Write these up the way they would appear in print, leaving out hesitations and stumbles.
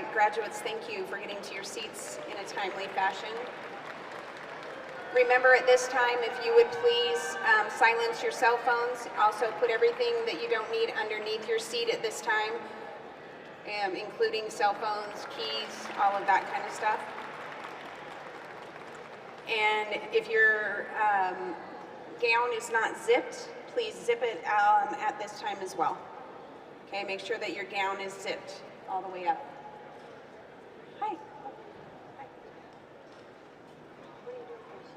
right, graduates, thank you for getting to your seats in a timely fashion. Remember at this time, if you would please silence your cell phones. Also put everything that you don't need underneath your seat at this time, including cell phones, keys, all of that kind of stuff. And if your gown is not zipped, please zip it at this time as well. Okay, make sure that your gown is zipped all the way up. Hi. Hi. What are you doing first?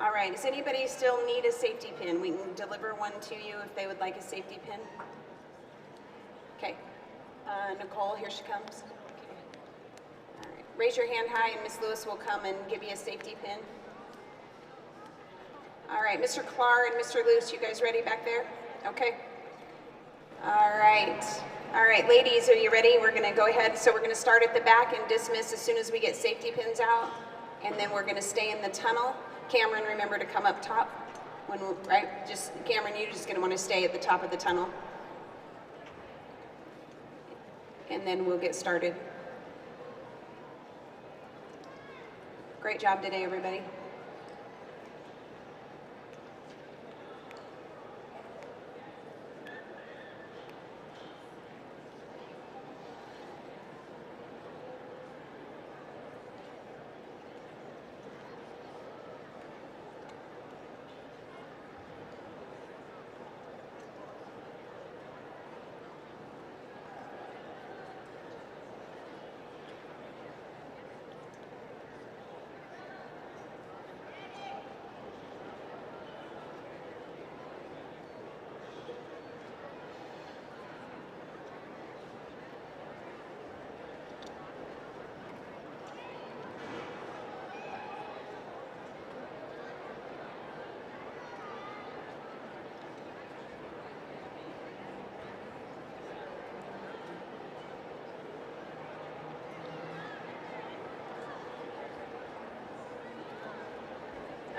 All right, does anybody still need a safety pin? We can deliver one to you if they would like a safety pin. Okay, Nicole, here she comes. Okay. All right. Raise your hand high and Miss Lewis will come and give you a safety pin. All right, Mr. Clark and Mr. Luce, you guys ready back there? Okay. All right, ladies, are you ready? We're gonna go ahead, so we're gonna start at the back and dismiss as soon as we get safety pins out, and then we're gonna stay in the tunnel. Cameron, remember to come up top. Right, just, Cameron, you're just gonna wanna stay at the top of the tunnel. And then we'll get started. Great job today, everybody.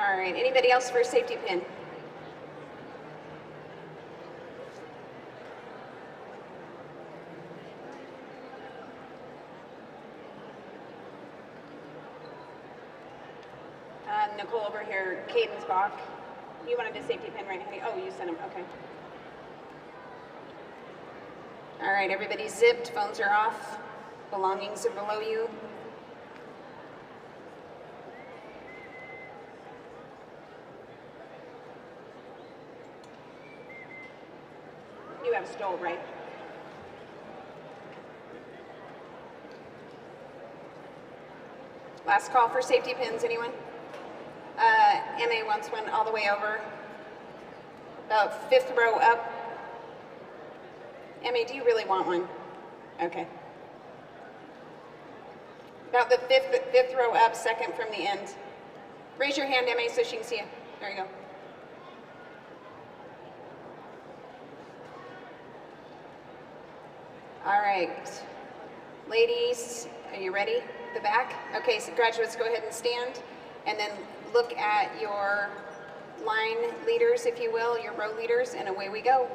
All right, anybody else for a safety pin? Nicole over here, Caden's Bach. You wanted a safety pin, right, honey? Oh, you sent him, okay. All right, everybody's zipped, phones are off, belongings are below you. You have a stole, right? Last call for safety pins, anyone? MA wants one all the way over. About 5th row up. MA, do you really want one? Okay. About the fifth row up, second from the end. Raise your hand, MA, so she can see you. There you go. All right. Ladies, are you ready? The back? Okay, so graduates, go ahead and stand. And then look at your line leaders, if you will, your row leaders, and away we go.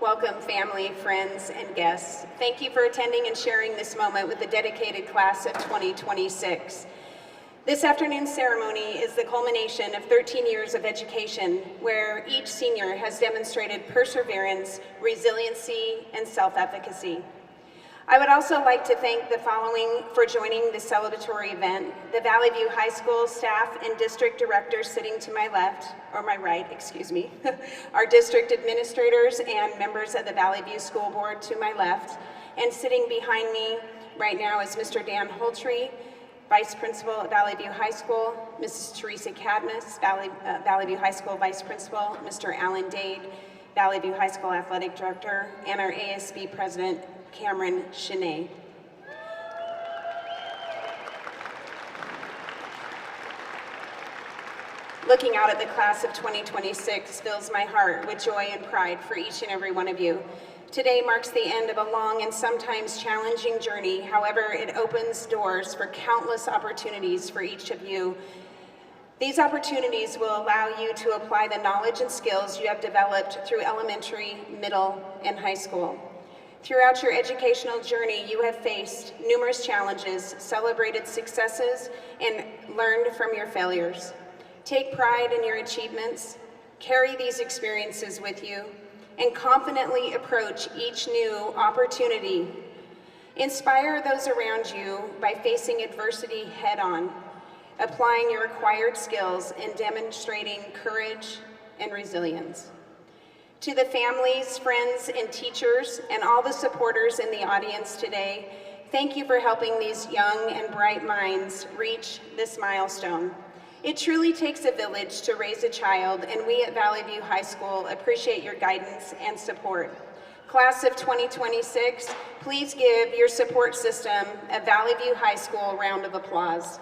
Welcome, family, friends, and guests. Thank you for attending and sharing this moment with the dedicated class of 2026. This afternoon's ceremony is the culmination of 13 years of education, where each senior has demonstrated perseverance, resiliency, and self-efficacy. I would also like to thank the following for joining this celebratory event: the Vallivue High School staff and district directors sitting to my left, or my right, excuse me, our district administrators and members of the Vallivue School Board to my left, and sitting behind me right now is Mr. Dan Holtree, Vice Principal at Vallivue High School, Mrs. Teresa Cadmus, Vallivue High School Vice Principal, Mr. Alan Dade, Vallivue High School Athletic Director, and our ASB President, Cameron Cheney. Looking out at the class of 2026 fills my heart with joy and pride for each and every one of you. Today marks the end of a long and sometimes challenging journey. However, it opens doors for countless opportunities for each of you. These opportunities will allow you to apply the knowledge and skills you have developed through elementary, middle, and high school. Throughout your educational journey, you have faced numerous challenges, celebrated successes, and learned from your failures. Take pride in your achievements, carry these experiences with you, and confidently approach each new opportunity. Inspire those around you by facing adversity head-on, applying your acquired skills, and demonstrating courage and resilience. To the families, friends, and teachers, and all the supporters in the audience today, thank you for helping these young and bright minds reach this milestone. It truly takes a village to raise a child, and we at Vallivue High School appreciate your guidance and support. Class of 2026, please give your support system at Vallivue High School a round of applause.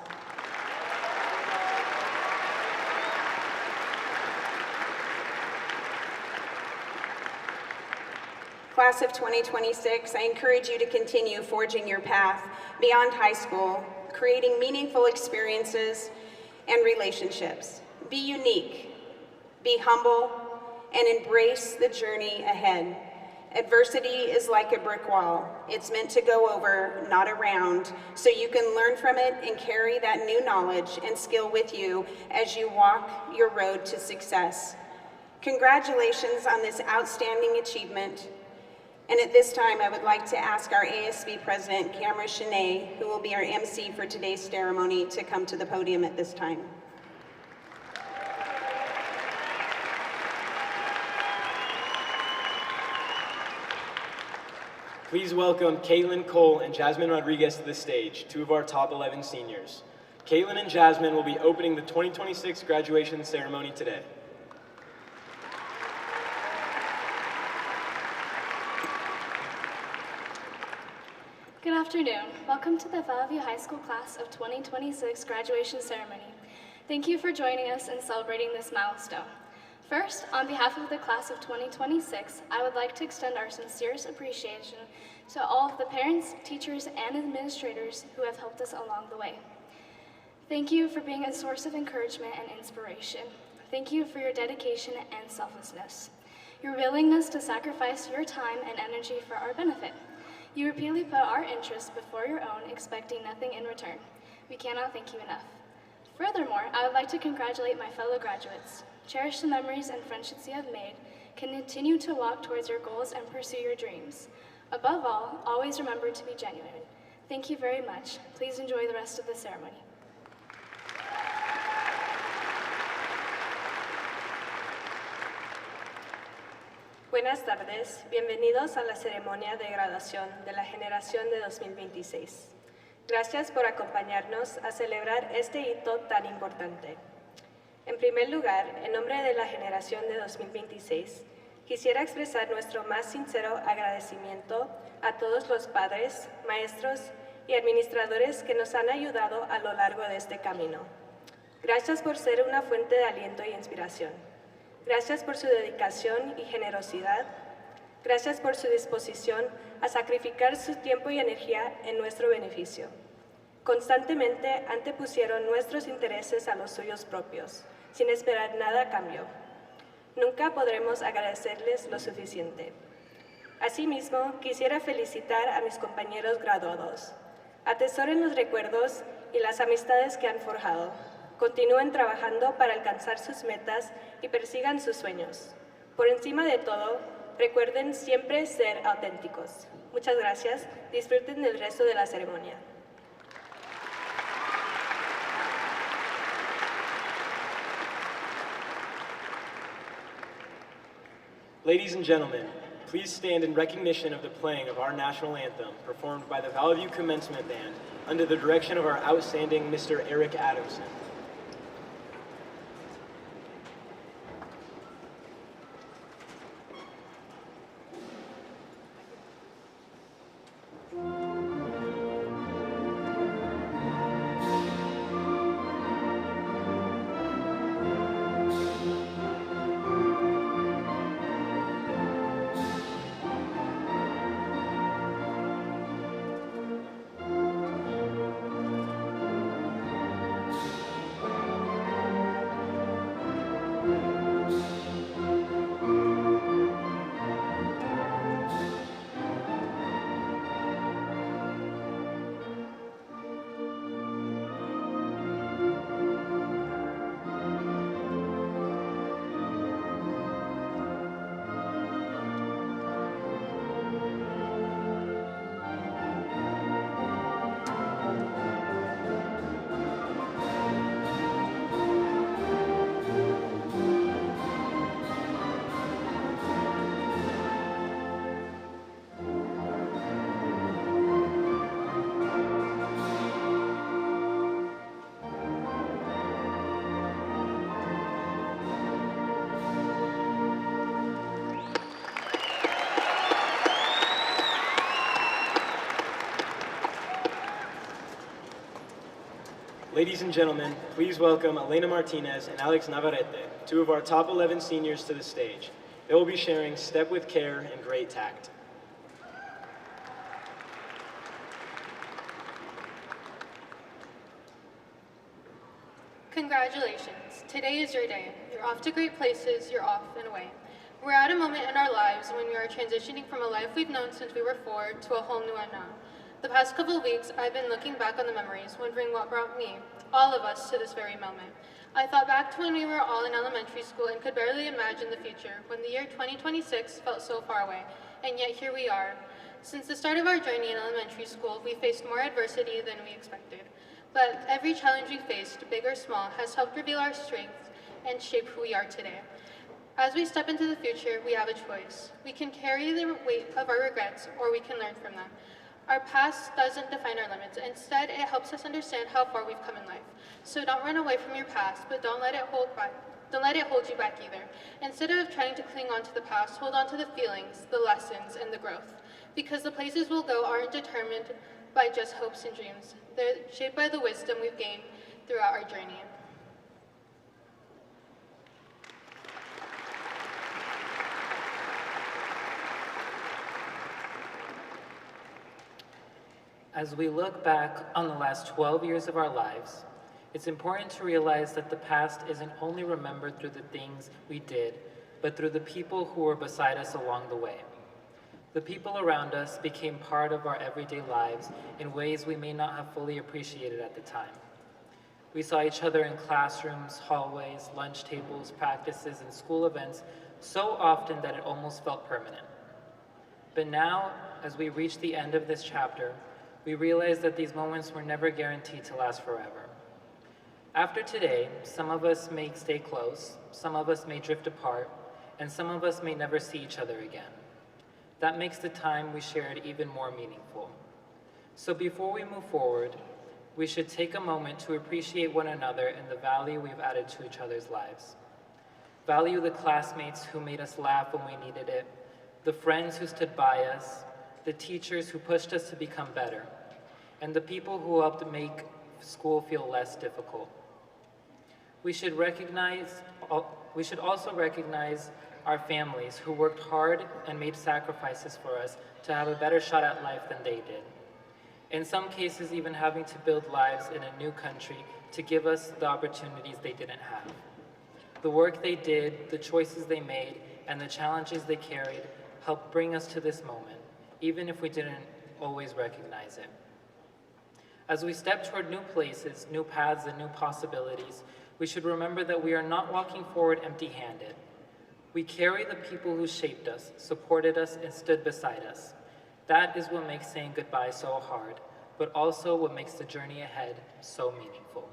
Class of 2026, I encourage you to continue forging your path beyond high school, creating meaningful experiences and relationships. Be unique, be humble, and embrace the journey ahead. Adversity is like a brick wall. It's meant to go over, not around, so you can learn from it and carry that new knowledge and skill with you as you walk your road to success. Congratulations on this outstanding achievement. And at this time, I would like to ask our ASB President, Cameron Cheney, who will be our MC for today's ceremony, to come to the podium at this time. Please welcome Caitlin Cole and Jasmine Rodriguez to the stage, two of our top 11 seniors. Caitlin and Jasmine will be opening the 2026 graduation ceremony today. Good afternoon. Welcome to the Vallivue High School Class of 2026 graduation ceremony. Thank you for joining us in celebrating this milestone. First, on behalf of the Class of 2026, I would like to extend our sincerest appreciation to all of the parents, teachers, and administrators who have helped us along the way. Thank you for being a source of encouragement and inspiration. Thank you for your dedication and selflessness, your willingness to sacrifice your time and energy for our benefit. You repeatedly put our interests before your own, expecting nothing in return. We cannot thank you enough. Furthermore, I would like to congratulate my fellow graduates. Cherish the memories and friendships you have made. Continue to walk towards your goals and pursue your dreams. Above all, always remember to be genuine. Thank you very much. Please enjoy the rest of the ceremony. Buenas tardes, bienvenidos a la ceremonia de graduación de la generación de 2026. Gracias por acompañarnos a celebrar este hito tan importante. En primer lugar, en nombre de la generación de 2026, quisiera expresar nuestro más sincero agradecimiento a todos los padres, maestros y administradores que nos han ayudado a lo largo de este camino. Gracias por ser una fuente de aliento e inspiración. Gracias por su dedicación y generosidad. Gracias por su disposición a sacrificar su tiempo y energía en nuestro beneficio. Constantemente antepusieron nuestros intereses a los suyos propios, sin esperar nada a cambio. Nunca podremos agradecerles lo suficiente. Asimismo, quisiera felicitar a mis compañeros graduados. Atesoren los recuerdos y las amistades que han forjado. Continúen trabajando para alcanzar sus metas y persigan sus sueños. Por encima de todo, recuerden siempre ser auténticos. Muchas gracias. Disfruten del resto de la ceremonia. Ladies and gentlemen, please stand in recognition of the playing of our national anthem, performed by the Vallivue Commencement Band, under the direction of our outstanding Mr. Eric Adamson. Ladies and gentlemen, please welcome Elena Martinez and Alex Navarrete, two of our top 11 seniors, to the stage. They will be sharing Step with Care and Great Tact. Congratulations. Today is your day. You're off to great places, you're off and away. We're at a moment in our lives when we are transitioning from a life we've known since we were 4 to a whole new unknown. The past couple of weeks, I've been looking back on the memories, wondering what brought me, all of us, to this very moment. I thought back to when we were all in elementary school and could barely imagine the future, when the year 2026 felt so far away, and yet here we are. Since the start of our journey in elementary school, we faced more adversity than we expected. But every challenge we faced, big or small, has helped reveal our strengths and shape who we are today. As we step into the future, we have a choice. We can carry the weight of our regrets, or we can learn from them. Our past doesn't define our limits. Instead, it helps us understand how far we've come in life. So don't run away from your past, but don't let it hold you back either. Instead of trying to cling on to the past, hold on to the feelings, the lessons, and the growth. Because the places we'll go aren't determined by just hopes and dreams. They're shaped by the wisdom we've gained throughout our journey. As we look back on the last 12 years of our lives, it's important to realize that the past isn't only remembered through the things we did, but through the people who were beside us along the way. The people around us became part of our everyday lives in ways we may not have fully appreciated at the time. We saw each other in classrooms, hallways, lunch tables, practices, and school events so often that it almost felt permanent. But now, as we reach the end of this chapter, we realize that these moments were never guaranteed to last forever. After today, some of us may stay close, some of us may drift apart, and some of us may never see each other again. That makes the time we shared even more meaningful. So before we move forward, we should take a moment to appreciate one another and the value we've added to each other's lives. Value the classmates who made us laugh when we needed it, the friends who stood by us, the teachers who pushed us to become better, and the people who helped make school feel less difficult. We should also recognize our families who worked hard and made sacrifices for us to have a better shot at life than they did. In some cases, even having to build lives in a new country to give us the opportunities they didn't have. The work they did, the choices they made, and the challenges they carried helped bring us to this moment, even if we didn't always recognize it. As we step toward new places, new paths, and new possibilities, we should remember that we are not walking forward empty-handed. We carry the people who shaped us, supported us, and stood beside us. That is what makes saying goodbye so hard, but also what makes the journey ahead so meaningful.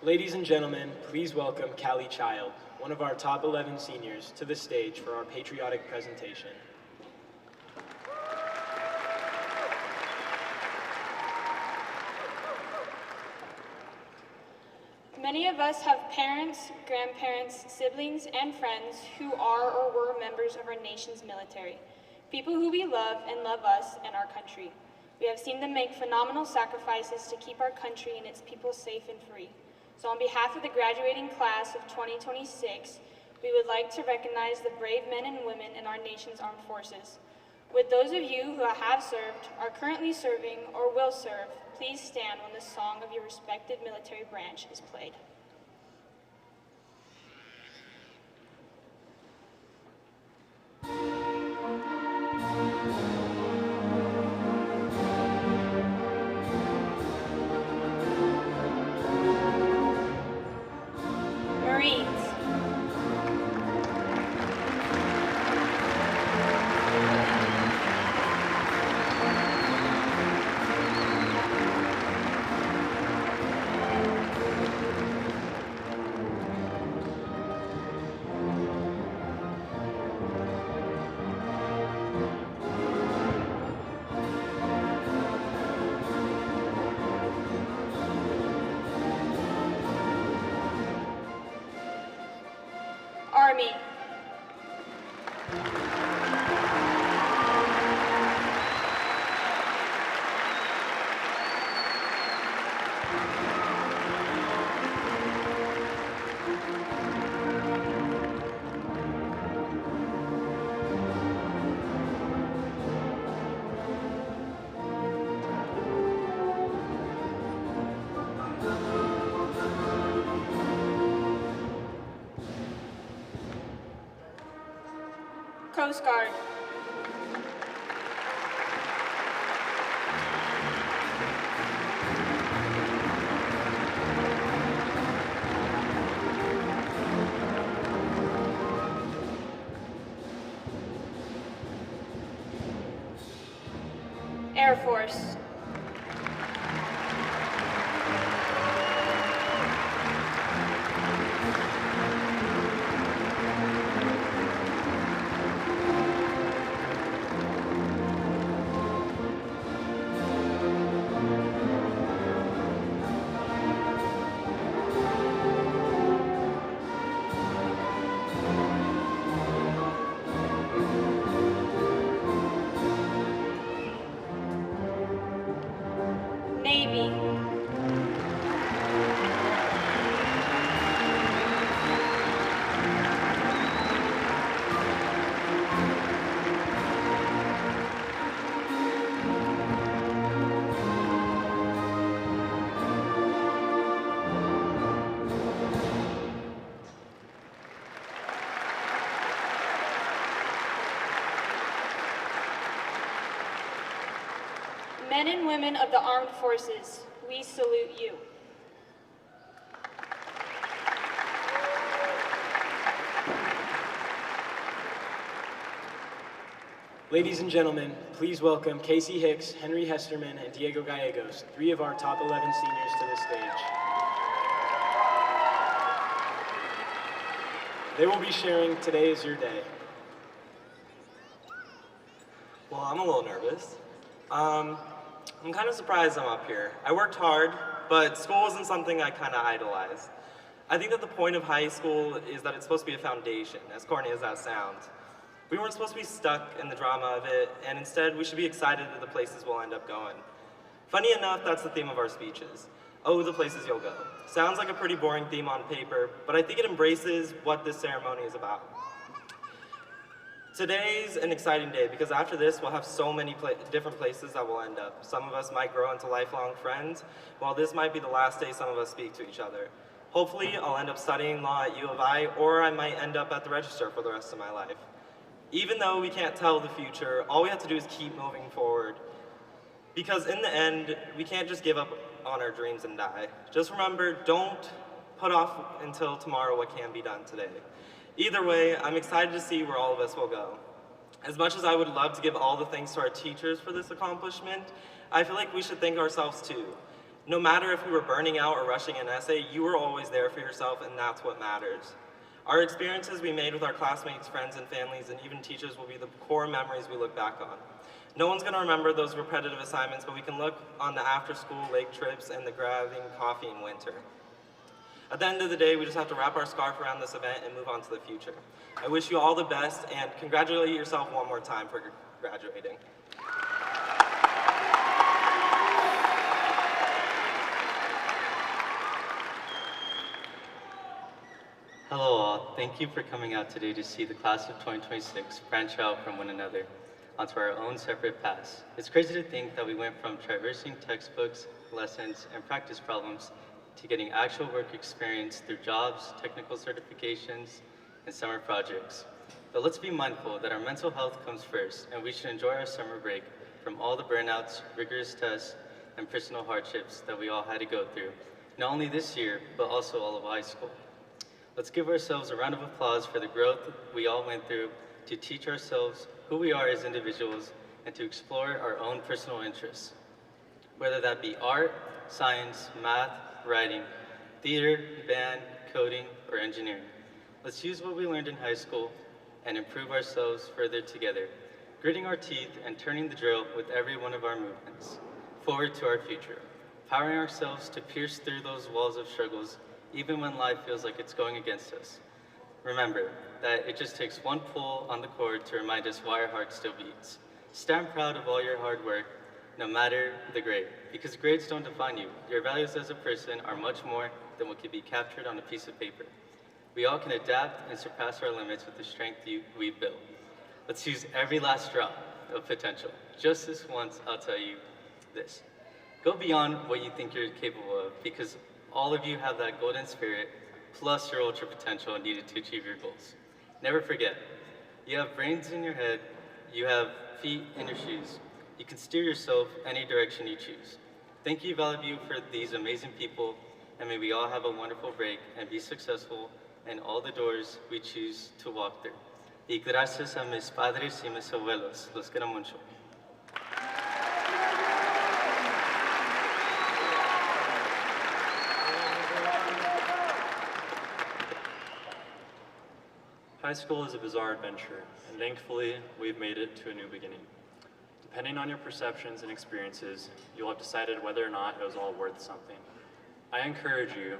Ladies and gentlemen, please welcome Callie Child, one of our top 11 seniors, to the stage for our patriotic presentation. Many of us have parents, grandparents, siblings, and friends who are or were members of our nation's military, people who we love and love us and our country. We have seen them make phenomenal sacrifices to keep our country and its people safe and free. So on behalf of the graduating class of 2026, we would like to recognize the brave men and women in our nation's armed forces. Would those of you who have served, are currently serving, or will serve, please stand when the song of your respective military branch is played. Marines. Army. Coast Guard. Air Force. Navy. Men and women of the armed forces, we salute you. Ladies and gentlemen, please welcome Casey Hicks, Henry Hesterman, and Diego Gallegos, 3 of our top 11 seniors, to the stage. They will be sharing Today Is Your Day. Well, I'm a little nervous. I'm kind of surprised I'm up here. I worked hard, but school wasn't something I kind of idolized. I think that the point of high school is that it's supposed to be a foundation, as corny as that sounds. We weren't supposed to be stuck in the drama of it, and instead we should be excited at the places we'll end up going. Funny enough, that's the theme of our speeches. Oh, the places you'll go. Sounds like a pretty boring theme on paper, but I think it embraces what this ceremony is about. Today's an exciting day because after this, we'll have so many different places that we'll end up. Some of us might grow into lifelong friends, while this might be the last day some of us speak to each other. Hopefully, I'll end up studying law at U of I, or I might end up at the register for the rest of my life. Even though we can't tell the future, all we have to do is keep moving forward. Because in the end, we can't just give up on our dreams and die. Just remember, don't put off until tomorrow what can be done today. Either way, I'm excited to see where all of us will go. As much as I would love to give all the thanks to our teachers for this accomplishment, I feel like we should thank ourselves too. No matter if we were burning out or rushing an essay, you were always there for yourself, and that's what matters. Our experiences we made with our classmates, friends, and families, and even teachers will be the core memories we look back on. No one's gonna remember those repetitive assignments, but we can look on the after-school lake trips and the grabbing coffee in winter. At the end of the day, we just have to wrap our scarf around this event and move on to the future. I wish you all the best, and congratulate yourself one more time for graduating. Hello all, thank you for coming out today to see the class of 2026 branch out from one another onto our own separate paths. It's crazy to think that we went from traversing textbooks, lessons, and practice problems to getting actual work experience through jobs, technical certifications, and summer projects. But let's be mindful that our mental health comes first, and we should enjoy our summer break from all the burnouts, rigorous tests, and personal hardships that we all had to go through, not only this year, but also all of high school. Let's give ourselves a round of applause for the growth we all went through to teach ourselves who we are as individuals and to explore our own personal interests, whether that be art, science, math, writing, theater, band, coding, or engineering. Let's use what we learned in high school and improve ourselves further together, gritting our teeth and turning the drill with every one of our movements. Forward to our future, powering ourselves to pierce through those walls of struggles even when life feels like it's going against us. Remember that it just takes one pull on the cord to remind us why our heart still beats. Stand proud of all your hard work, no matter the grade, because grades don't define you. Your values as a person are much more than what can be captured on a piece of paper. We all can adapt and surpass our limits with the strength we've built. Let's use every last drop of potential. Just this once, I'll tell you this. Go beyond what you think you're capable of, because all of you have that golden spirit, plus your ultra potential needed to achieve your goals. Never forget, you have brains in your head, you have feet in your shoes. You can steer yourself any direction you choose. Thank you, Vallivue, for these amazing people, and may we all have a wonderful break and be successful in all the doors we choose to walk through. Y gracias a mis padres y mis abuelos. Los quiero mucho. High school is a bizarre adventure, and thankfully, we've made it to a new beginning. Depending on your perceptions and experiences, you'll have decided whether or not it was all worth something. I encourage you,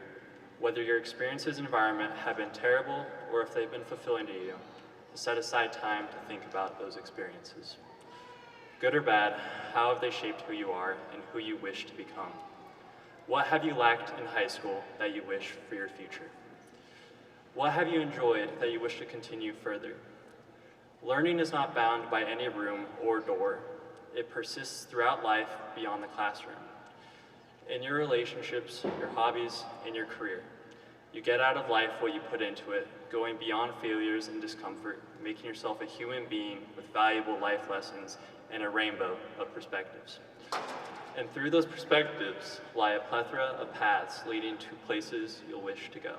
whether your experiences and environment have been terrible or if they've been fulfilling to you, to set aside time to think about those experiences. Good or bad, how have they shaped who you are and who you wish to become? What have you lacked in high school that you wish for your future? What have you enjoyed that you wish to continue further? Learning is not bound by any room or door. It persists throughout life beyond the classroom. In your relationships, your hobbies, and your career, you get out of life what you put into it, going beyond failures and discomfort, making yourself a human being with valuable life lessons and a rainbow of perspectives. And through those perspectives lie a plethora of paths leading to places you'll wish to go.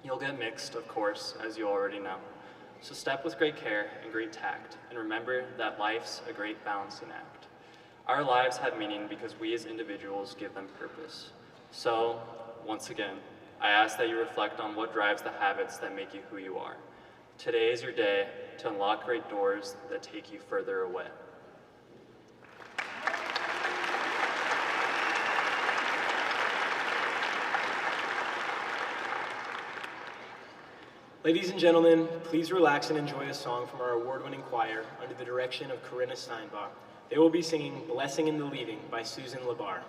You'll get mixed, of course, as you already know. So step with great care and great tact, and remember that life's a great balancing act. Our lives have meaning because we as individuals give them purpose. So, once again, I ask that you reflect on what drives the habits that make you who you are. Today is your day to unlock great doors that take you further away. Ladies and gentlemen, please relax and enjoy a song from our award-winning choir under the direction of Corinna Steinbach. They will be singing Blessing in the Leaving by Susan Labar.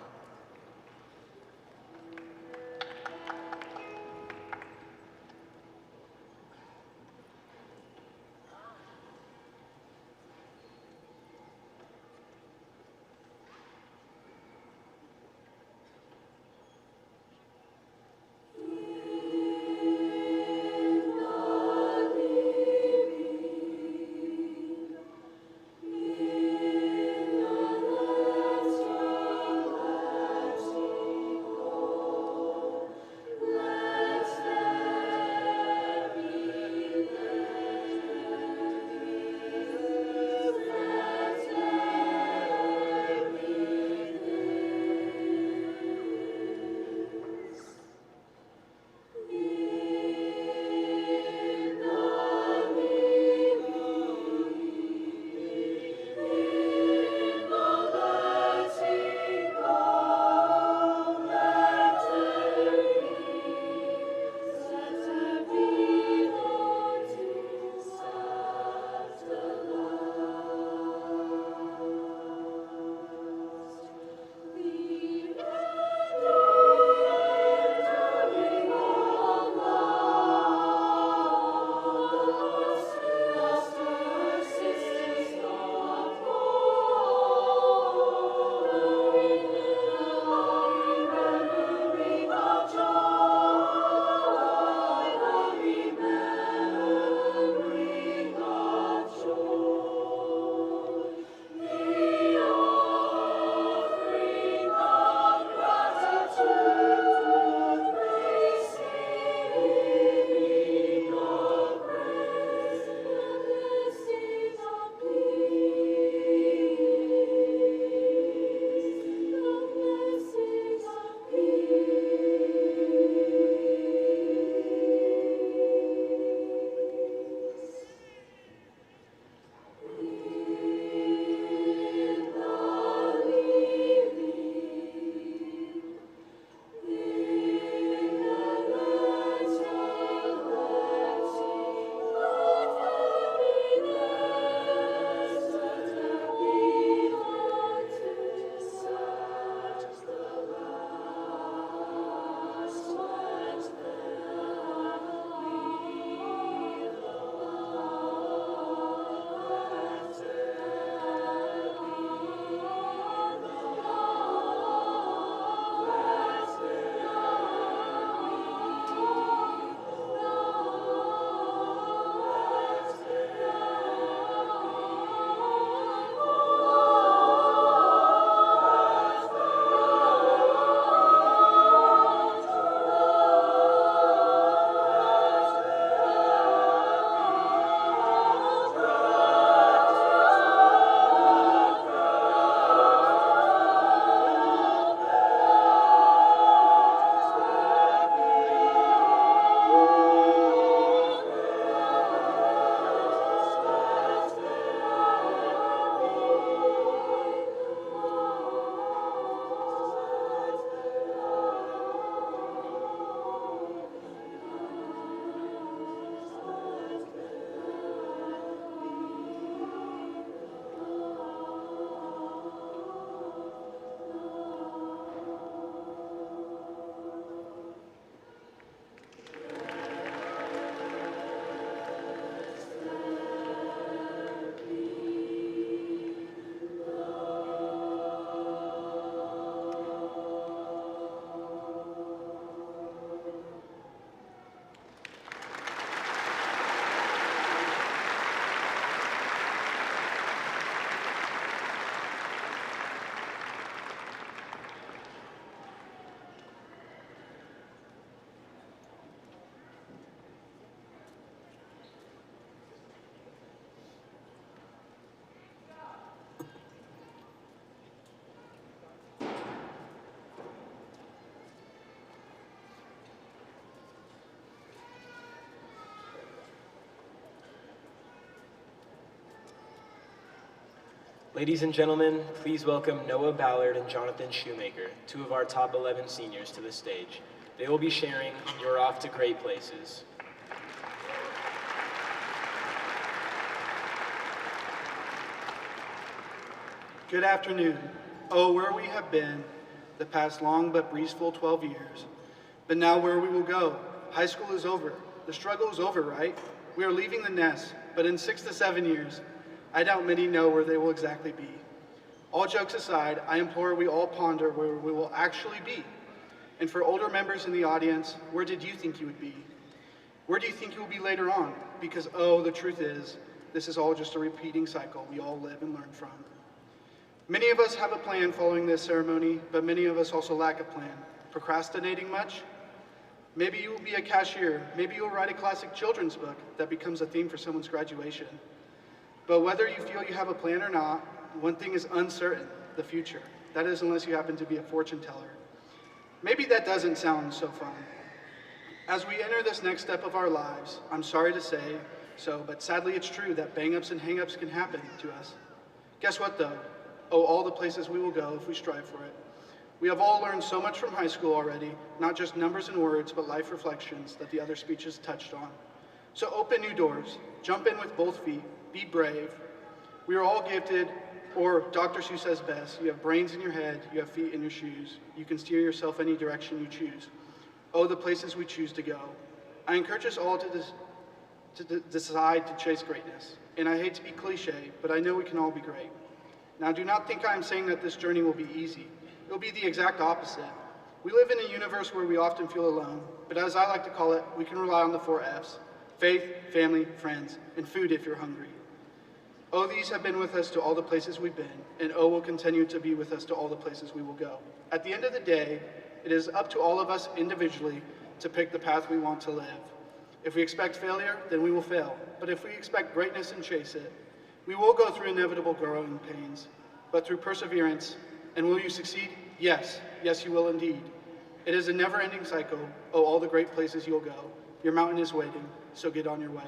Ladies and gentlemen, please welcome Noah Ballard and Jonathan Shoemaker, two of our top 11 seniors, to the stage. They will be sharing You're Off to Great Places. Good afternoon. Oh, where we have been the past long but breezeful 12 years. But now where we will go. High school is over. The struggle is over, right? We are leaving the nest, but in 6 to 7 years, I doubt many know where they will exactly be. All jokes aside, I implore we all ponder where we will actually be. And for older members in the audience, where did you think you would be? Where do you think you will be later on? Because, oh, the truth is, this is all just a repeating cycle we all live and learn from. Many of us have a plan following this ceremony, but many of us also lack a plan. Procrastinating much? Maybe you will be a cashier. Maybe you'll write a classic children's book that becomes a theme for someone's graduation. But whether you feel you have a plan or not, one thing is uncertain, the future. That is, unless you happen to be a fortune teller. Maybe that doesn't sound so fun. As we enter this next step of our lives, I'm sorry to say so, but sadly it's true that bang-ups and hang-ups can happen to us. Guess what though? Oh, all the places we will go if we strive for it. We have all learned so much from high school already, not just numbers and words, but life reflections that the other speeches touched on. So open new doors, jump in with both feet, be brave. We are all gifted, or Dr. Seuss says best, you have brains in your head, you have feet in your shoes. You can steer yourself any direction you choose. Oh, the places we choose to go. I encourage us all to decide to chase greatness. And I hate to be cliche, but I know we can all be great. Now, do not think I am saying that this journey will be easy. It will be the exact opposite. We live in a universe where we often feel alone, but as I like to call it, we can rely on the 4 F's: faith, family, friends, and food if you're hungry. Oh, these have been with us to all the places we've been, and oh, will continue to be with us to all the places we will go. At the end of the day, it is up to all of us individually to pick the path we want to live. If we expect failure, then we will fail. But if we expect greatness and chase it, we will go through inevitable growing pains, but through perseverance. And will you succeed? Yes. Yes, you will indeed. It is a never-ending cycle. Oh, all the great places you'll go. Your mountain is waiting, so get on your way.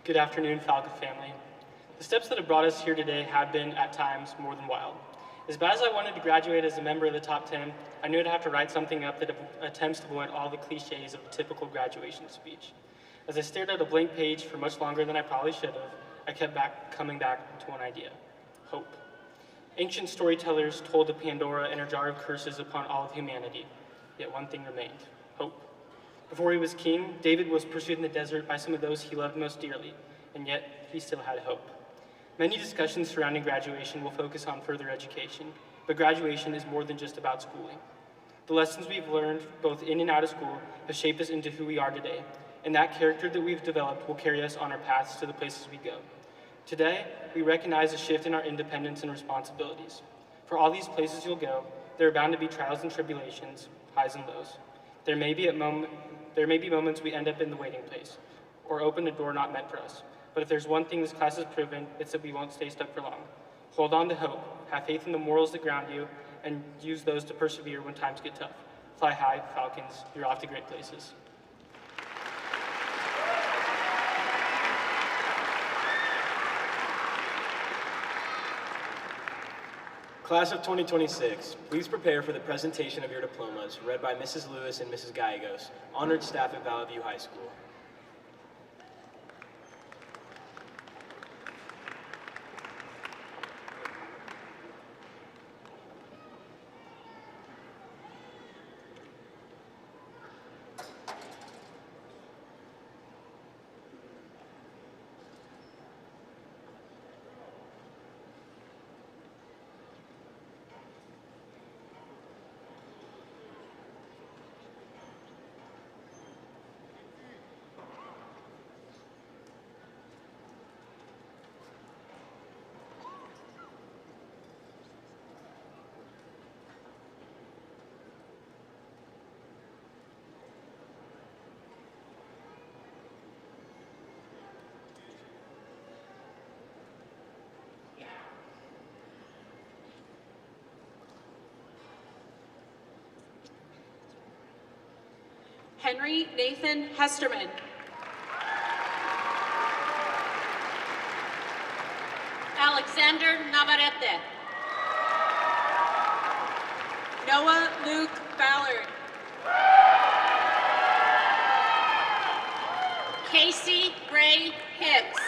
Good afternoon, Falcon family. The steps that have brought us here today have been, at times, more than wild. As bad as I wanted to graduate as a member of the top 10, I knew I'd have to write something up that attempts to avoid all the cliches of a typical graduation speech. As I stared at a blank page for much longer than I probably should have, I kept coming back to one idea: hope. Ancient storytellers told of Pandora and her jar of curses upon all of humanity, yet one thing remained: hope. Before he was king, David was pursued in the desert by some of those he loved most dearly, and yet he still had hope. Many discussions surrounding graduation will focus on further education, but graduation is more than just about schooling. The lessons we've learned, both in and out of school, have shaped us into who we are today, and that character that we've developed will carry us on our paths to the places we go. Today, we recognize a shift in our independence and responsibilities. For all these places you'll go, there are bound to be trials and tribulations, highs and lows. There may be moments we end up in the waiting place, or open a door not meant for us. But if there's one thing this class has proven, it's that we won't stay stuck for long. Hold on to hope, have faith in the morals that ground you, and use those to persevere when times get tough. Fly high, Falcons, you're off to great places. Class of 2026, please prepare for the presentation of your diplomas, read by Mrs. Lewis and Mrs. Gallegos, honored staff at Vallivue High School. Henry Nathan Hesterman. Alexander Navarrete. Noah Luke Ballard. Casey Ray Hicks.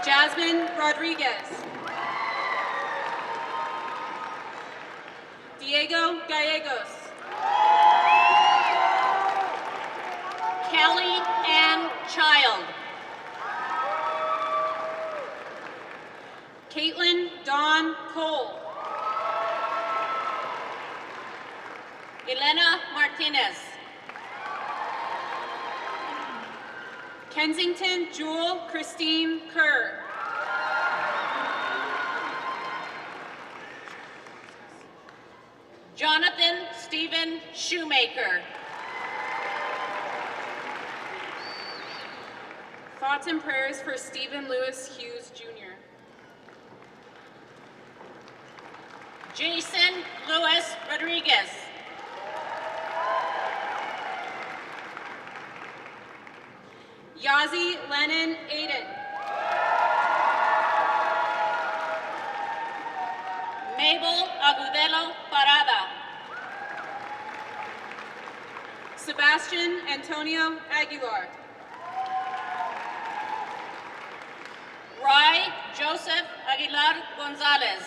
Jasmine Rodriguez. Diego Gallegos. Kelly Ann Child. Caitlin Dawn Cole. Elena Martinez. Kensington Jewel Christine Kerr. Jonathan Stephen Shoemaker. Thoughts and prayers for Stephen Lewis Hughes Jr. Jason Lewis Rodriguez. Yazi Lennon Aiden. Mabel Agudelo Parada. Sebastian Antonio Aguilar. Rai Joseph Aguilar Gonzalez.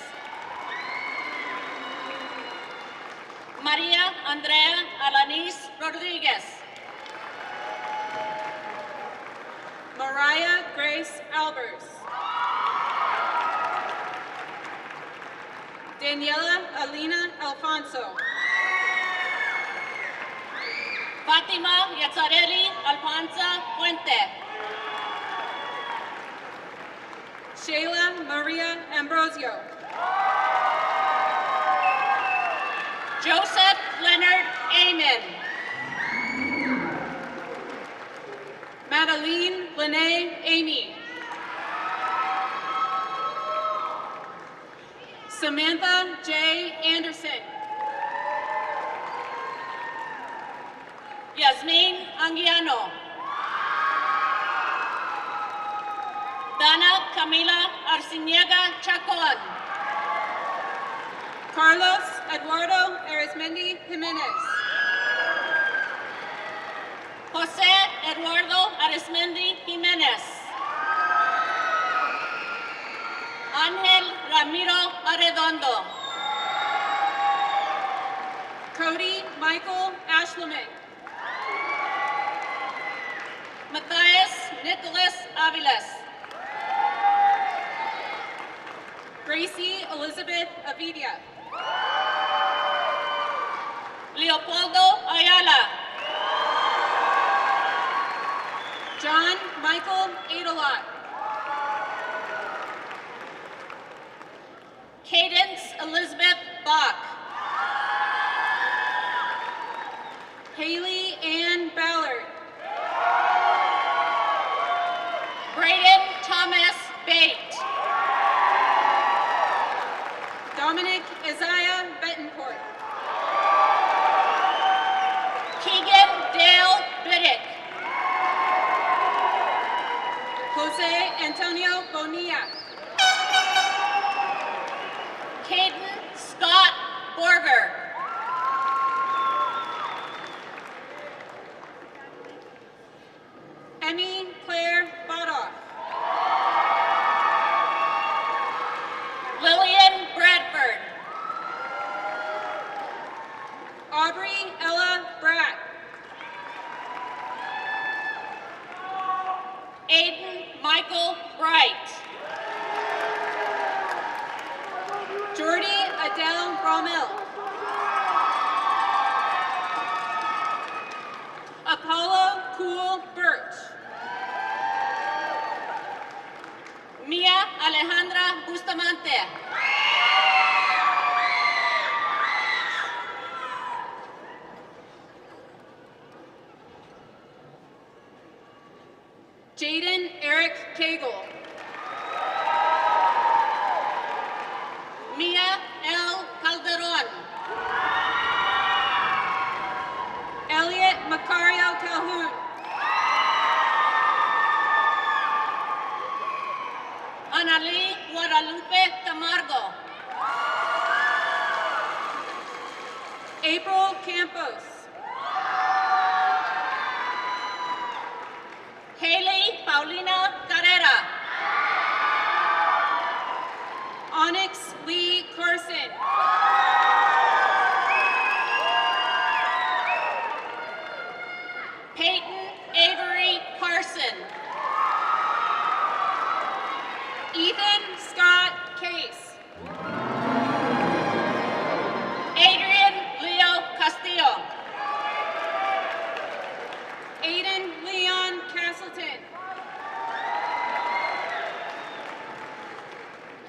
Maria Andrea Alanis Rodriguez. Mariah Grace Albers. Daniela Alina Alfonso. Fatima Yazzarelli Alfonso Puente. Shayla Maria Ambrosio. Joseph Leonard Amen. Madeline Lene Amy. Samantha J. Anderson. Yasmin Anguiano. Dana Camila Arciniega Chacon. Carlos Eduardo Arizmendi Jimenez. Jose Eduardo Arizmendi Jimenez. Ángel Ramiro Arredondo. Cody Michael Ashleman. Matthias Nicholas Aviles. Gracie Elizabeth Avidia. Leopoldo Ayala. John Michael Adelot. Cadence Elizabeth Bach. Haley Ann Ballard. Braden Thomas Bate. Dominic Isaiah Betancourt. Keegan Dale Biddick. Jose Antonio Bonilla. Caden Scott Borger. Emmy Claire Badoff. Lillian Bradford. Aubrey Ella Bratt. Aiden Michael Bright. Jordy Adele Rommel. Apollo Cool Birch. Mia Alejandra Bustamante. Jaden Eric Cagle. Mia L. Calderon. April Campos. Haley Paulina Carrera. Onyx Lee Carson. Peyton Avery Carson. Ethan Scott Case. Adrian Leo Castillo. Aiden Leon Castleton.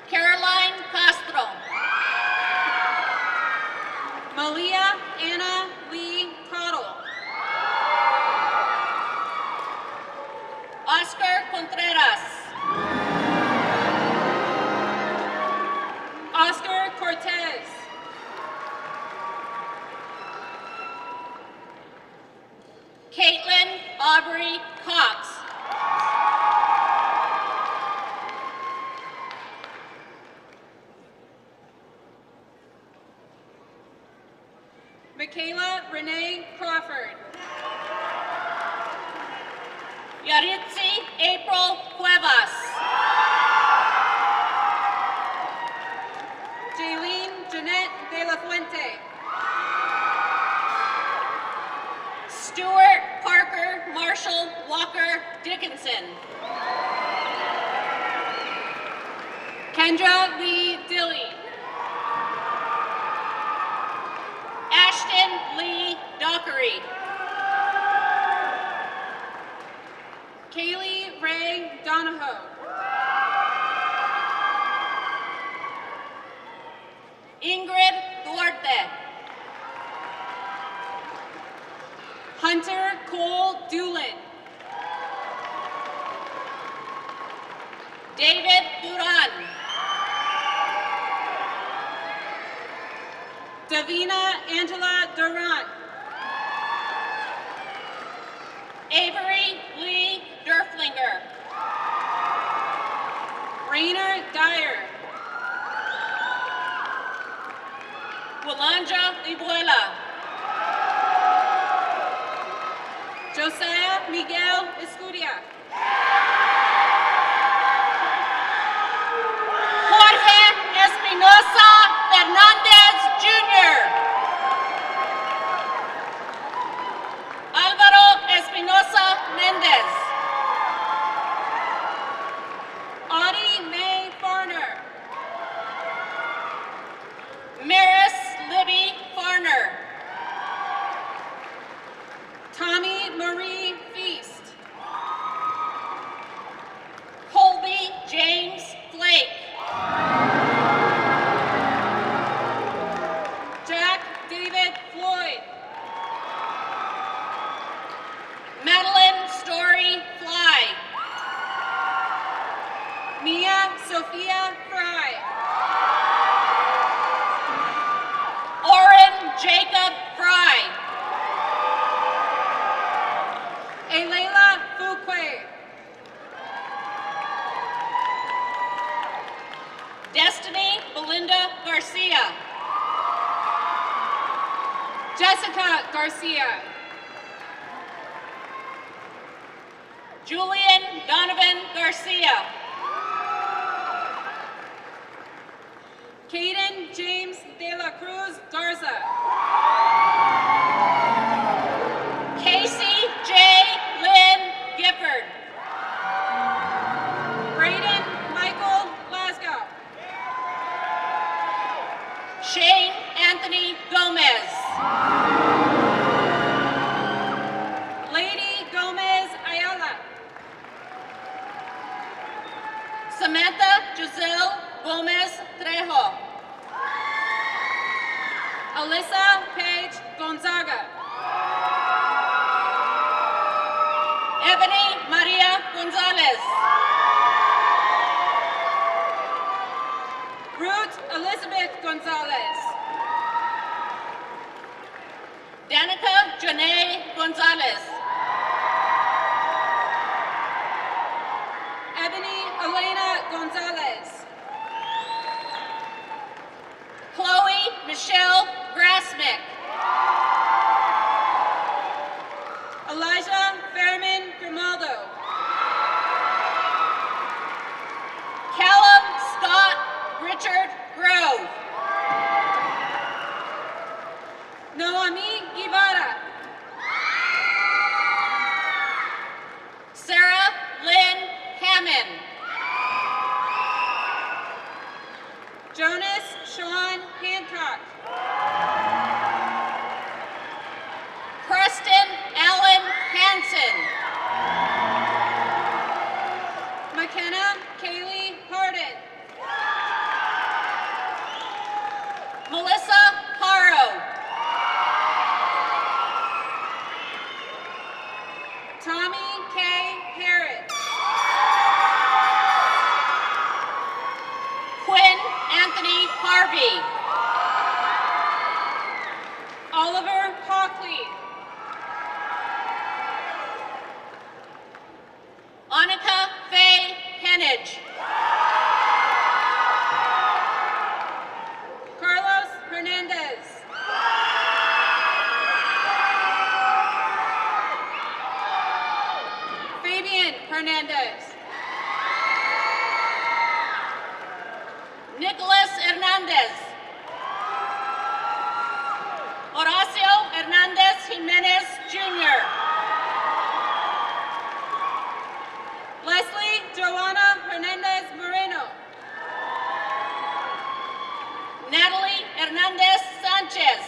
Caroline Castro. Malia Anna Lee Cottle. Oscar Contreras. Oscar Cortez. Caitlin Aubrey Cox. Michaela Renee Crawford. Yaritzi April Cuevas. Jaylene Jeanette De La Fuente. Stuart Parker Marshall Walker Dickinson. Kendra Lee Dilly. Ashton Lee Dockery. Kaylee Ray Donahoe. Ingrid Duarte. Hunter Cole Doolin. David Duran. Davina Angela Durant. Avery Lee Durflinger. Rainer Dyer. Walanja Libuela. Josiah Miguel Escudia. Jorge Espinosa Fernandez Jr. Álvaro Espinosa Mendez. Audie Mae Farner. Maris Libby Farner. Tommy Marie Feast. Colby James Flake. Jack David Floyd. Madeline Story Fly. Mia Sophia Fry. Oren Jacob Fry. Elela Fuque. Destiny Belinda Garcia. Jessica Garcia. Julian Donovan Garcia. Caden James De La Cruz Garza. Casey J. Lynn Gifford. Braden Michael Glasgow. Shane Anthony Gomez. Lady Gomez Ayala. Samantha Giselle Gomez Trejo. Alyssa Paige Gonzaga. Ebony Maria Gonzalez. Ruth Elizabeth Gonzalez. Danica Janae Gonzalez. Ebony Elena Gonzalez. Chloe Michelle Grassmick. Elijah Fairman Grimaldo. Callum Scott Richard Grove. Noami Guevara. Sarah Lynn Hammond. Jonas Sean Hancock. Preston Allen Hansen. McKenna Kaylee Harden. Melissa Haro. Tommy K. Harris. Quinn Anthony Harvey. Oliver Hockley. Annika Faye Henage. Carlos Hernandez. Fabian Hernandez. Nicholas Hernandez. Horacio Hernandez Jimenez Jr. Leslie Joanna Hernandez Moreno. Natalie Hernandez Sanchez.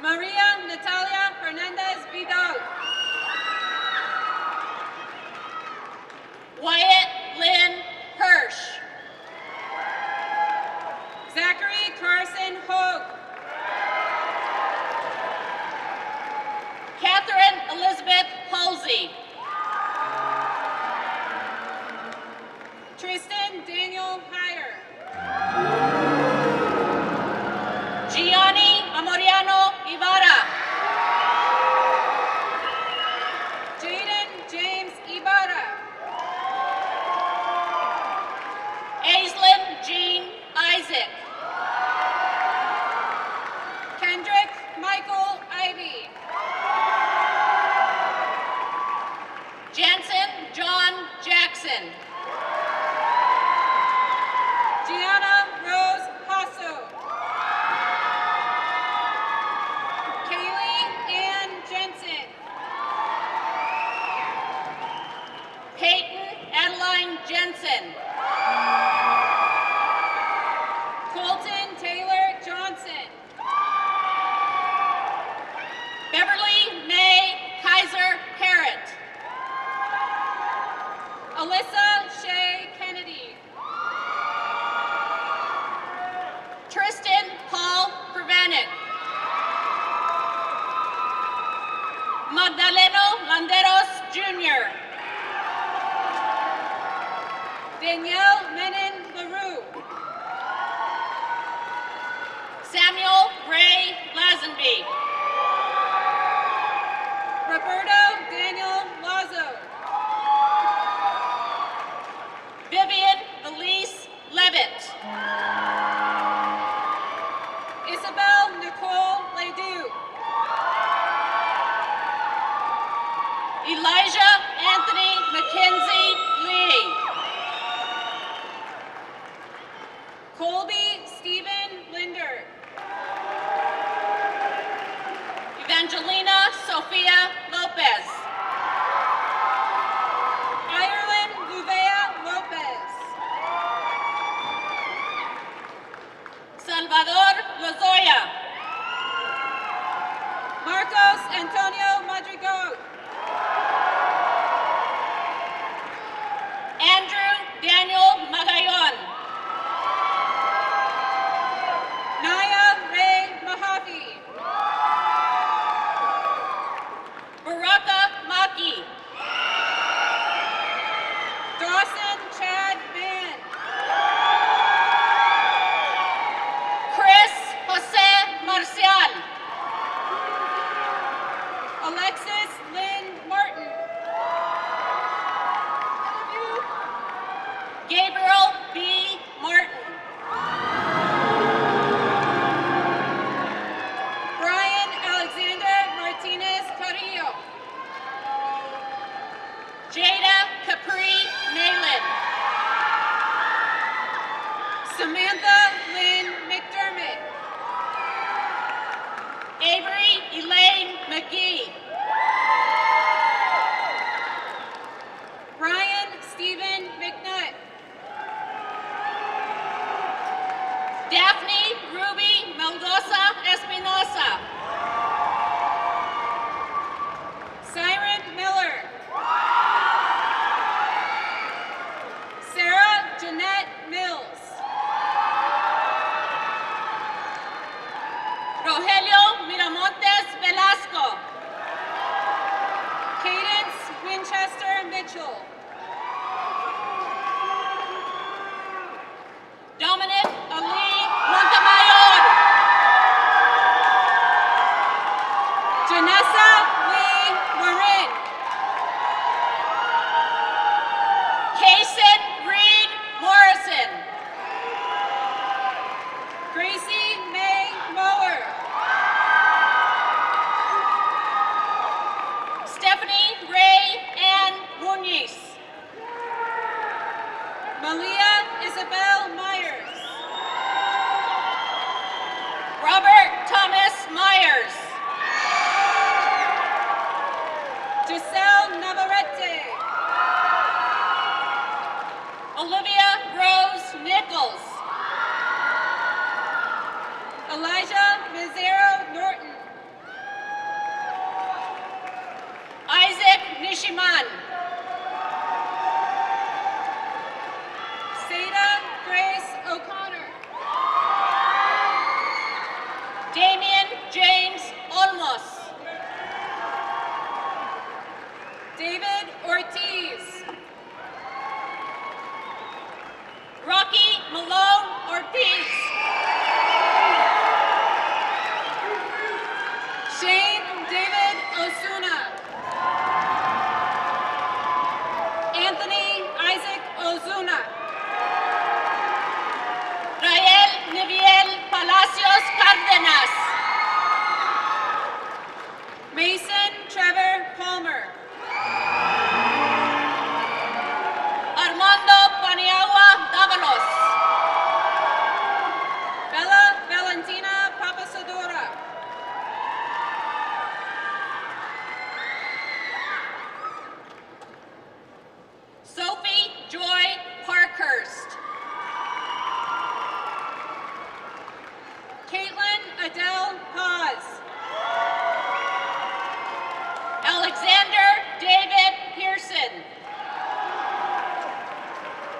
Maria Natalia Hernandez Vidal. Wyatt Lynn Hirsch. Zachary Carson Hogue. Catherine Elizabeth Halsey. Tristan Daniel Heyer. Gianni Amoriano Ibarra. Jaden James Ibarra. Aislinn Jean Isaac. Kendrick Michael Ivy. Jansen John Jackson. Gianna Rose Hasso. Kaylee Ann Jensen. Peyton Adeline Jensen. Colton Taylor Johnson. Beverly May Kaiser Parrott. Alyssa Shea Kennedy. Tristan Paul Prevanic. Magdaleno Landeros Jr. Danielle Menon LaRue. Samuel Ray Lazenby. Roberto Daniel Lazo. Vivian Elise Levitt. Isabel Nicole Ledoux. Elijah Anthony McKenzie Lee. Colby Stephen Linder. Evangelina Sofia Lopez. Ireland Luvea Lopez. Salvador Lozoya. Marcos Antonio Madrigal. Andrew Daniel Magayon. Naya Ray Mahaffey. Baraka Rogelio Miramontes Velasco. Cadence Winchester Mitchell. Dominic Ali Montemayor. Janessa Lee Marin. Kaysen Reed Morrison. Gracie May Mower. Stephanie Ray Ann Muniz. Malia Isabel Myers. Robert Thomas Myers. Giselle Navarrete. Olivia Rose Nichols. Elijah Mizero Norton. Isaac Nishiman. Seda Grace O'Connor. Damian James Olmos. David Ortiz. Rocky Malone Ortiz. Shane David Osuna. Anthony Isaac Ozuna. Rael Niviel Palacios Cárdenas. Mason Trevor Palmer. Armando Paniagua Davalos. Bella Valentina Papasadora. Sophie Joy Parkhurst. Caitlin Adele Paz. Alexander David Pearson.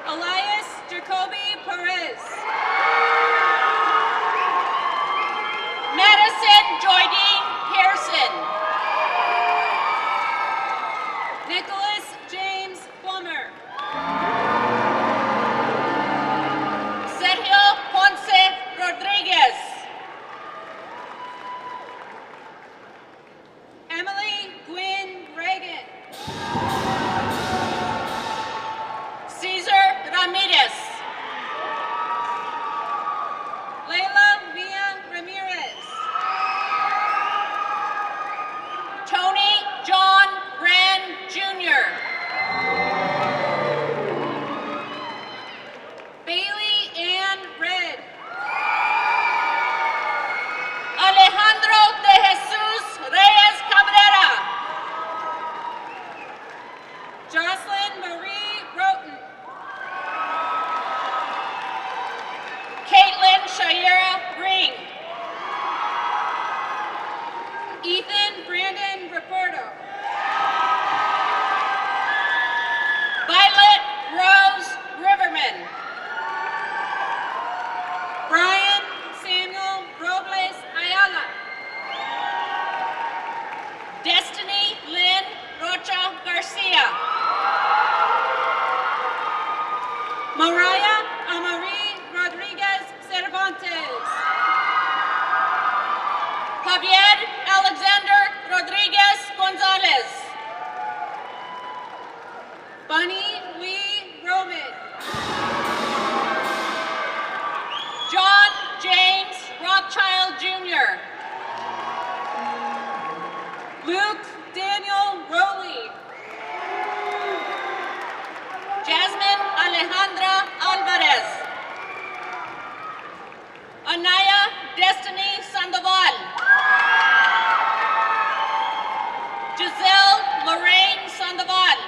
Elias Jacoby Perez. Madison Joydeen Pearson. Nicholas James Plummer. Sergio Ponce Rodriguez. Emily Gwynn Reagan. Cesar Ramirez. Layla Mia Ramirez. Tony John Brand Jr. Bailey Ann Red. Alejandro de Jesus Reyes Cabrera. Jocelyn Marie Roten. Caitlin Shaira Ring. Ethan Brandon Raporto. Violet Rose Riverman. Brian Samuel Robles Ayala. Destiny Lynn Rocha Garcia. Mariah Amarie Rodriguez Cervantes. Javier Alexander Rodriguez Gonzalez. Bunny Lee Roman. John James Rothschild Jr. Luke Daniel Rowley. Jasmine Alejandra Alvarez. Anaya Destiny Sandoval. Giselle Lorraine Sandoval.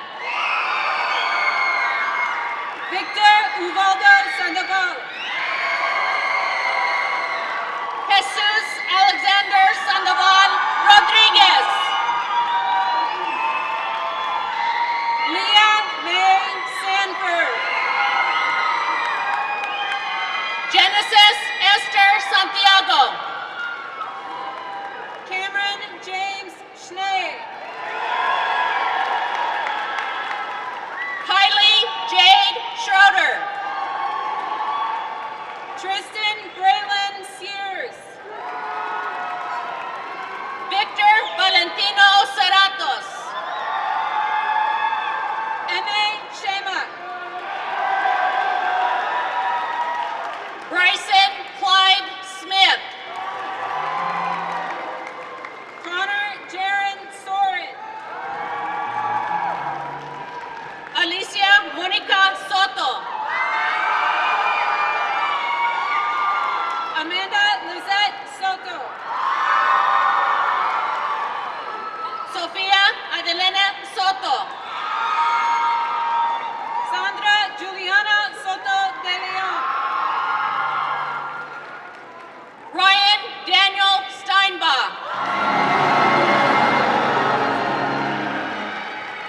Daniel Steinbach.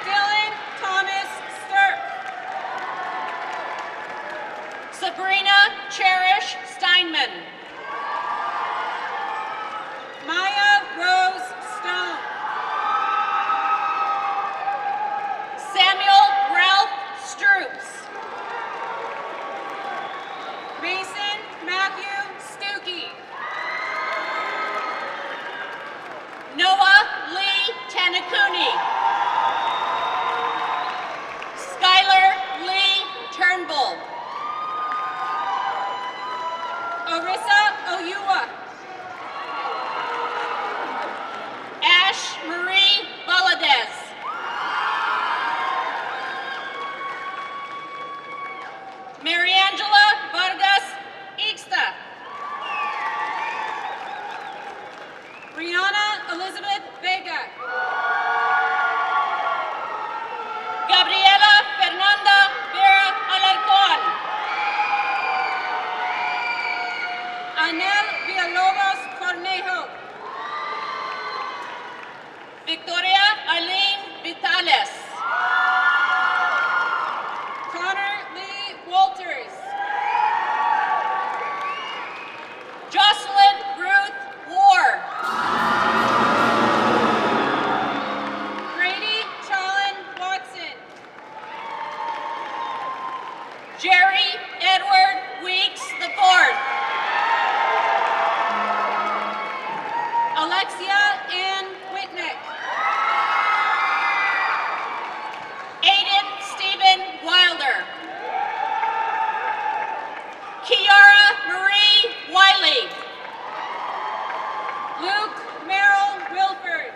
Dylan Thomas Sturp. Sabrina Cherish Steinman. Maya Rose Stone. Samuel Ralph Stroops. Mason Matthew Stuckey. Noah Lee Tanakuni. Skylar Lee Turnbull. Orissa Oyua. Ash Marie Valadez. Mariangela Vargas Ixta. Brianna Elizabeth Vega. Gabriela Fernanda Vera Alarcón. Anel Villalobos Cornejo. Victoria Eileen Vitales. Connor Lee Walters. Jocelyn Ruth War. Grady Challen Watson. Jerry Edward Weeks IV. Alexia Ann Whitnick. Aiden Stephen Wilder. Kiara Marie Wiley. Luke Merrill Wilford.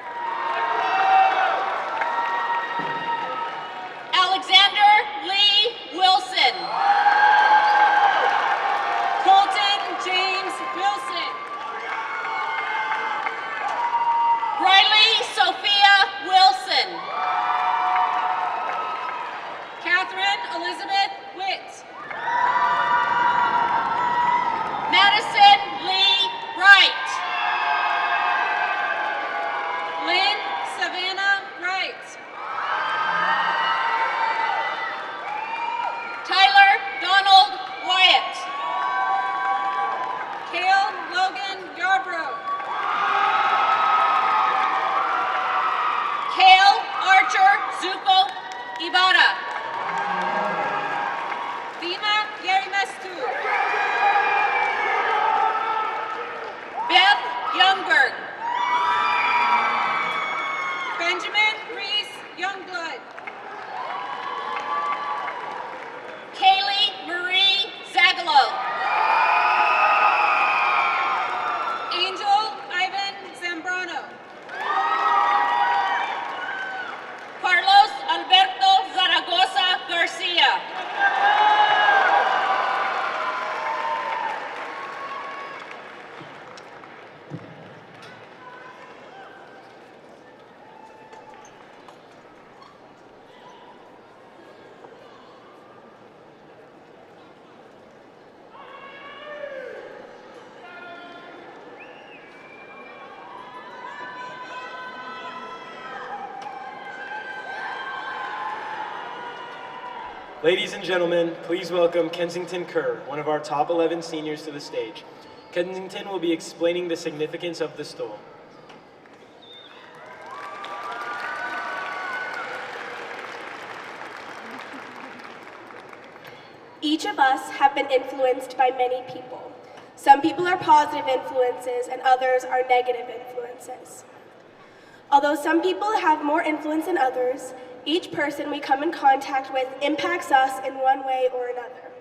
Alexander Lee Wilson. Colton James Wilson. Riley Sophia Wilson. Catherine Elizabeth Witt. Madison Lee Wright. Lynn Savannah Wright. Tyler Donald Wyatt. Kale Logan Yarbrough. Kale Archer Zupo Ibarra. Dina Yerimestu. Beth Youngberg. Benjamin Reese Youngblood. Kaylee Marie Zagalo. Angel Ivan Zambrano. Carlos Alberto Zaragoza Garcia. Ladies and gentlemen, please welcome Kensington Kerr, one of our top 11 seniors, to the stage. Kensington will be explaining the significance of the stole. Each of us have been influenced by many people. Some people are positive influences and others are negative influences. Although some people have more influence than others, each person we come in contact with impacts us in one way or another.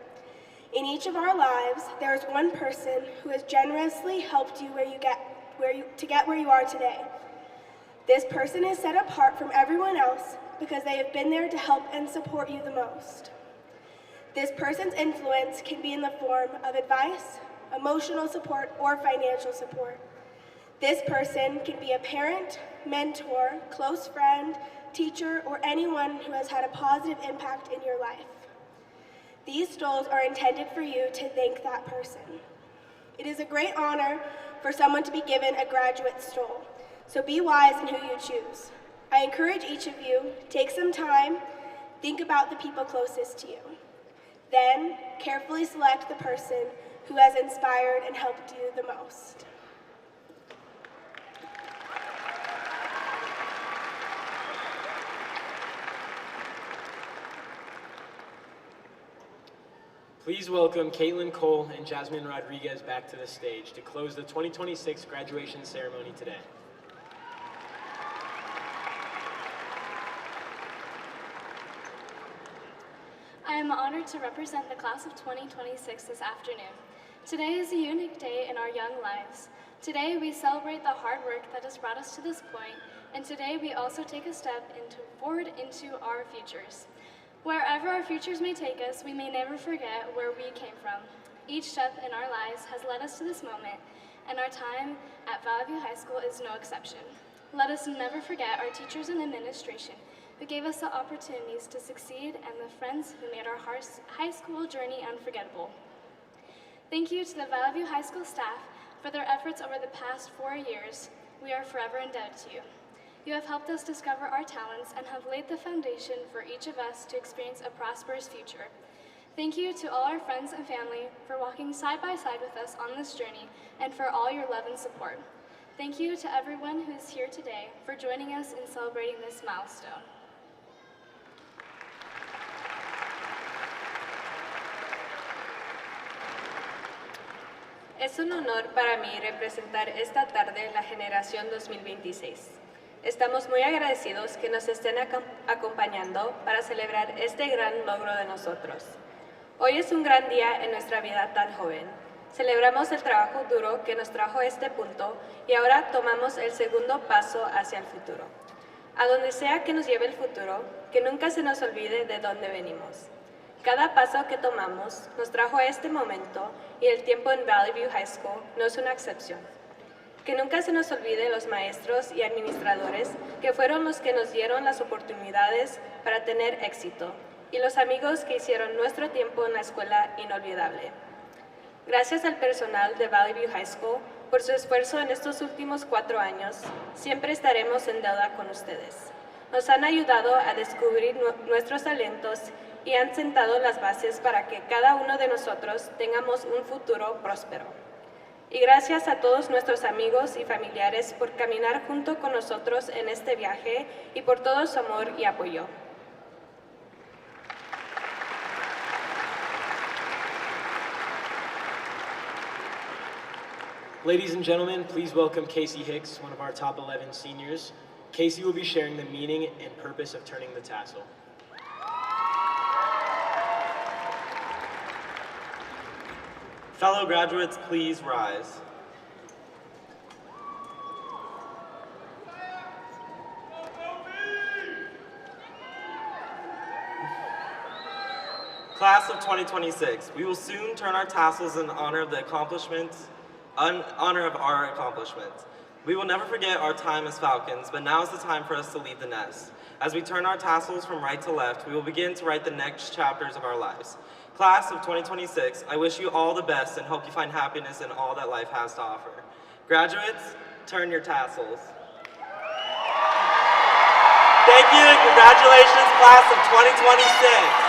In each of our lives, there is one person who has generously helped you to get where you are today. This person is set apart from everyone else because they have been there to help and support you the most. This person's influence can be in the form of advice, emotional support, or financial support. This person can be a parent, mentor, close friend, teacher, or anyone who has had a positive impact in your life. These stoles are intended for you to thank that person. It is a great honor for someone to be given a graduate stole, so be wise in who you choose. I encourage each of you, take some time, think about the people closest to you. Then, carefully select the person who has inspired and helped you the most. Please welcome Caitlin Cole and Jasmine Rodriguez back to the stage to close the 2026 graduation ceremony today. I am honored to represent the class of 2026 this afternoon. Today is a unique day in our young lives. Today we celebrate the hard work that has brought us to this point, and today we also take a step forward into our futures. Wherever our futures may take us, we may never forget where we came from. Each step in our lives has led us to this moment, and our time at Vallivue High School is no exception. Let us never forget our teachers and administration who gave us the opportunities to succeed and the friends who made our high school journey unforgettable. Thank you to the Vallivue High School staff for their efforts over the past 4 years. We are forever indebted to you. You have helped us discover our talents and have laid the foundation for each of us to experience a prosperous future. Thank you to all our friends and family for walking side by side with us on this journey and for all your love and support. Thank you to everyone who is here today for joining us in celebrating this milestone. Es un honor para mí representar esta tarde la generación 2026. Estamos muy agradecidos que nos estén acompañando para celebrar este gran logro de nosotros. Hoy es un gran día en nuestra vida tan joven. Celebramos el trabajo duro que nos trajo a este punto y ahora tomamos el segundo paso hacia el futuro. A donde sea que nos lleve el futuro, que nunca se nos olvide de dónde venimos. Cada paso que tomamos nos trajo a este momento y el tiempo en Vallivue High School no es una excepción. Que nunca se nos olvide los maestros y administradores que fueron los que nos dieron las oportunidades para tener éxito y los amigos que hicieron nuestro tiempo en la escuela inolvidable. Gracias al personal de Vallivue High School por su esfuerzo en estos últimos 4 años, siempre estaremos en deuda con ustedes. Nos han ayudado a descubrir nuestros talentos y han sentado las bases para que cada uno de nosotros tengamos un futuro próspero. Y gracias a todos nuestros amigos y familiares por caminar junto con nosotros en este viaje y por todo su amor y apoyo. Ladies and gentlemen, please welcome Casey Hicks, one of our top 11 seniors. Casey will be sharing the meaning and purpose of turning the tassel. Fellow graduates, please rise. Class of 2026, we will soon turn our tassels in honor of our accomplishments. We will never forget our time as Falcons, but now is the time for us to leave the nest. As we turn our tassels from right to left, we will begin to write the next chapters of our lives. Class of 2026, I wish you all the best and hope you find happiness in all that life has to offer. Graduates, turn your tassels. Thank you and congratulations, class of 2026.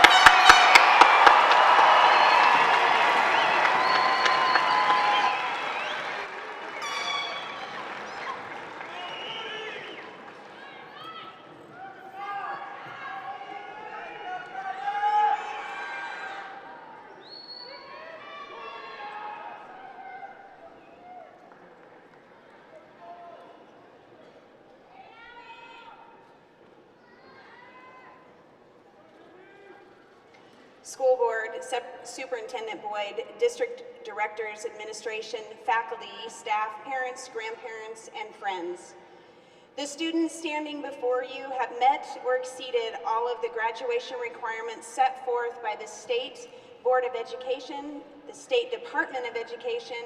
School Board, Superintendent Boyd, District Directors, Administration, faculty, staff, parents, grandparents, and friends. The students standing before you have met or exceeded all of the graduation requirements set forth by the State Board of Education, the State Department of Education,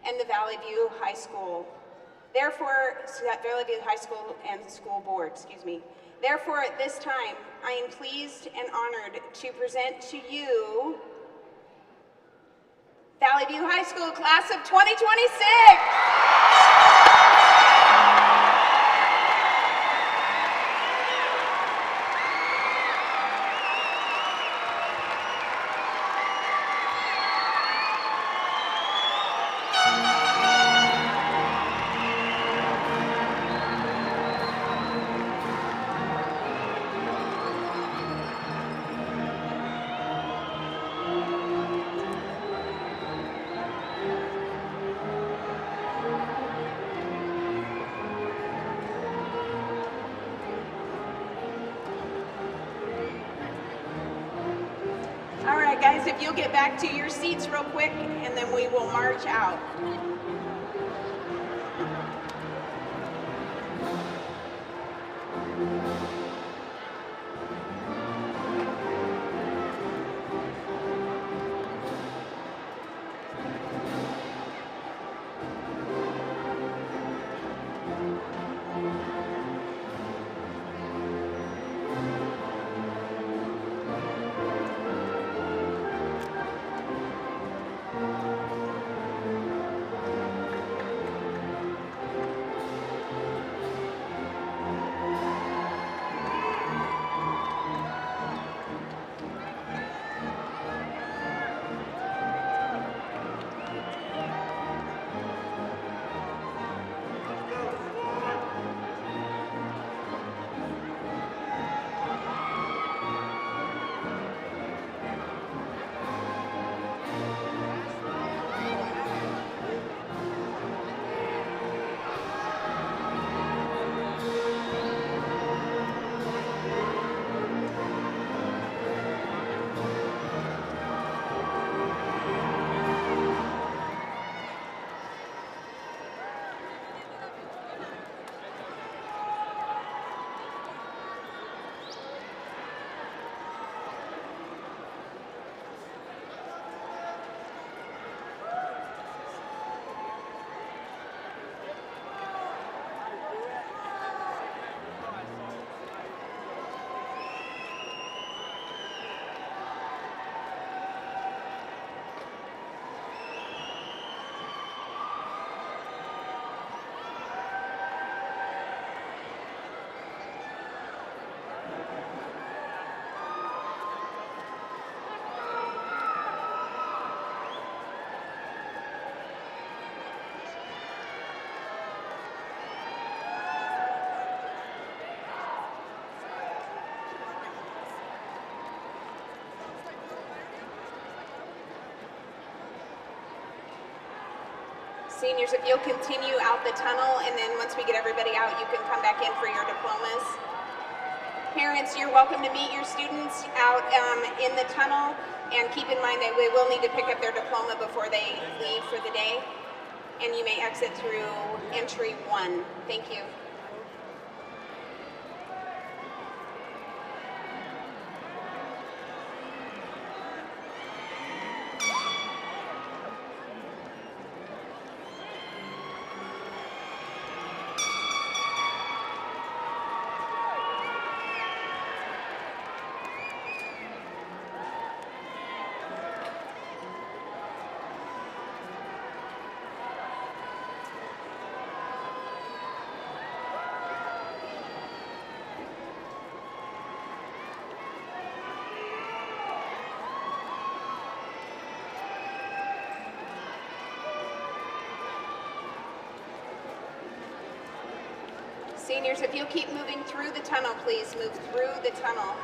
and the Vallivue High School. Therefore, Vallivue High School and School Board, excuse me. Therefore, at this time, I am pleased and honored to present to you Vallivue High School class of 2026. All right, guys, if you'll get back to your seats real quick, and then we will march out. Seniors, if you'll continue out the tunnel, and then once we get everybody out, you can come back in for your diplomas. Parents, you're welcome to meet your students out in the tunnel, and keep in mind that we will need to pick up their diploma before they leave for the day, and you may exit through entry 1. Thank you. Seniors, if you'll keep moving through the tunnel, please move through the tunnel.